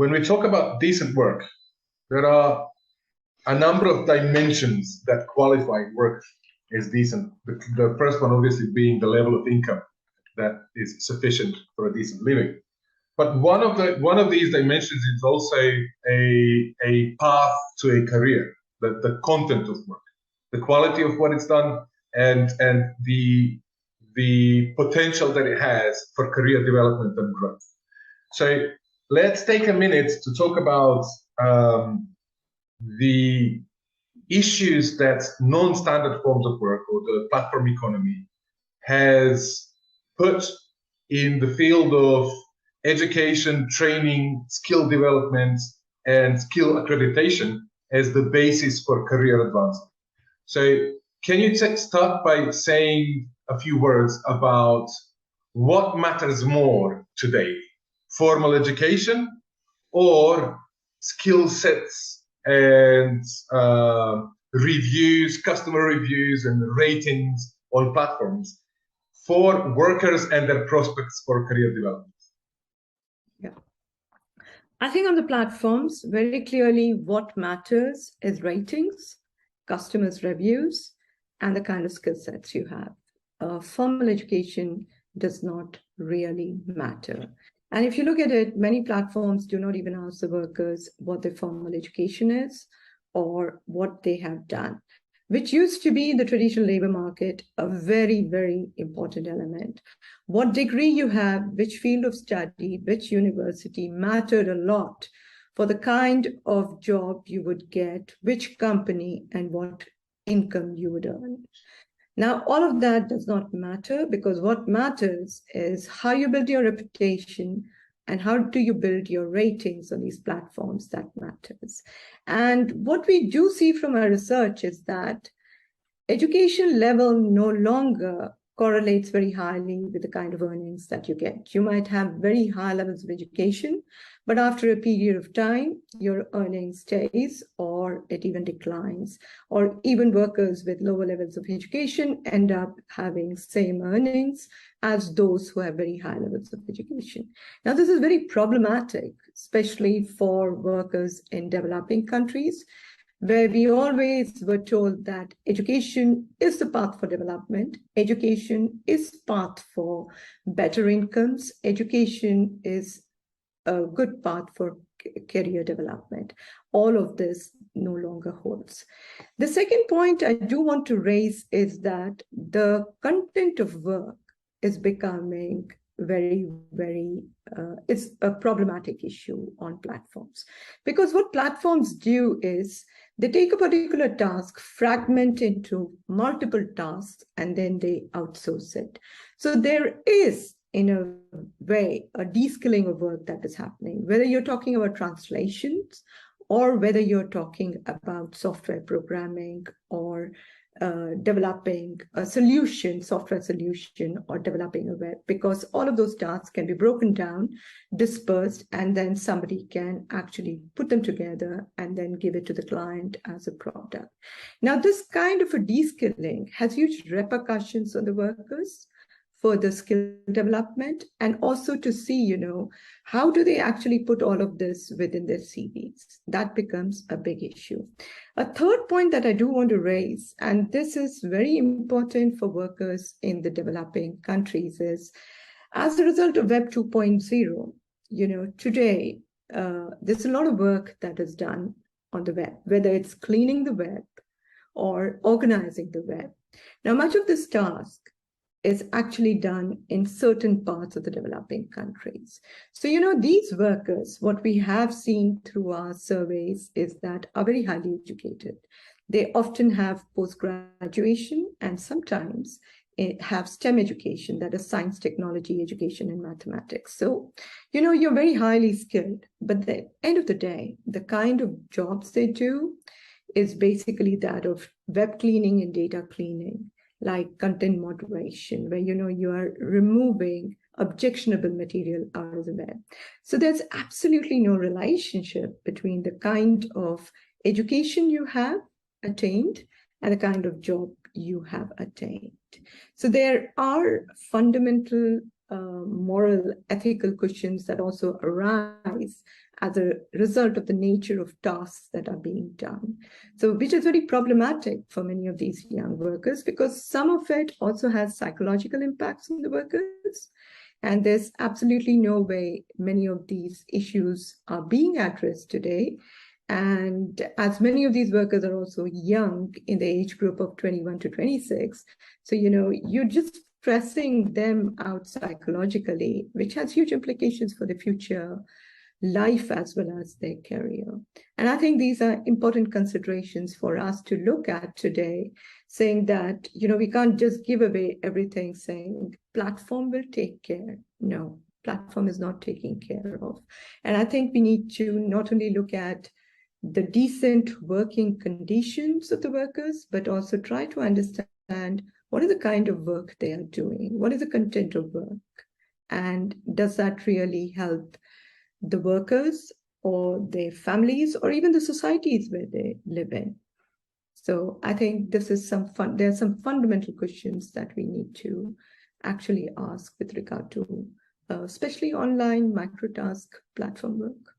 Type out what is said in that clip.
when we talk about decent work, there are a number of dimensions that qualify work as decent. The first one obviously being the level of income that is sufficient for a decent living. But one of these dimensions is also a path to a career, the content of work, the quality of what it's done, and the potential that it has for career development and growth. So let's take a minute to talk about the issues that non-standard forms of work or the platform economy has put in the field of education, training, skill development, and skill accreditation as the basis for career advancement. So can you start by saying a few words about what matters more today, formal education or skill sets and reviews, customer reviews and ratings on platforms for workers and their prospects for career development? Yeah. I think on the platforms, very clearly what matters is ratings, customers' reviews, and the kind of skill sets you have. Formal education does not really matter. And if you look at it, many platforms do not even ask the workers what their formal education is or what they have done, which used to be in the traditional labor market a very, very important element. What degree you have, which field of study, which university mattered a lot for the kind of job you would get, which company, and what income you would earn. Now, all of that does not matter, because what matters is how you build your reputation and how do you build your ratings on these platforms. That matters. And what we do see from our research is that education level no longer correlates very highly with the kind of earnings that you get. You might have very high levels of education, but after a period of time, your earning stays or it even declines. Or even workers with lower levels of education end up having same earnings as those who have very high levels of education. Now, this is very problematic, especially for workers in developing countries, where we always were told that education is the path for development, education is path for better incomes, education is a good path for career development. All of this no longer holds. The second point I do want to raise is that the content of work is becoming very, very, it's a problematic issue on platforms. Because what platforms do is they take a particular task, fragment into multiple tasks, and then they outsource it. So there is, in a way, a de-skilling of work that is happening, whether you're talking about translations or whether you're talking about software programming or developing a solution, software solution, or developing a web, because all of those tasks can be broken down, dispersed, and then somebody can actually put them together and then give it to the client as a product. Now, this kind of a de-skilling has huge repercussions on the workers for the skill development, and also to see, how do they actually put all of this within their CVs? That becomes a big issue. A third point that I do want to raise, and this is very important for workers in the developing countries, is as a result of Web 2.0, today, there's a lot of work that is done on the web, whether it's cleaning the web or organizing the web. Now, much of this task is actually done in certain parts of the developing countries. So, these workers, what we have seen through our surveys is that are very highly educated. They often have post-graduation and sometimes have STEM education, that is science, technology, education, and mathematics. So, you're very highly skilled, but at the end of the day, the kind of jobs they do is basically that of web cleaning and data cleaning, like content moderation, where you are removing objectionable material out of the web. So there's absolutely no relationship between the kind of education you have attained and the kind of job you have attained. So there are fundamental moral, ethical questions that also arise as a result of the nature of tasks that are being done. So, which is very problematic for many of these young workers, because some of it also has psychological impacts on the workers. And there's absolutely no way many of these issues are being addressed today. And as many of these workers are also young in the age group of 21 to 26, so, you're just stressing them out psychologically, which has huge implications for the future life as well as their career. And I think these are important considerations for us to look at today, saying that, we can't just give away everything saying platform will take care. No, platform is not taking care of. And I think we need to not only look at the decent working conditions of the workers, but also try to understand what is the kind of work they are doing, what is the content of work, and does that really help the workers or their families or even the societies where they live in. So I think this is there are some fundamental questions that we need to actually ask with regard to especially online microtask platform work.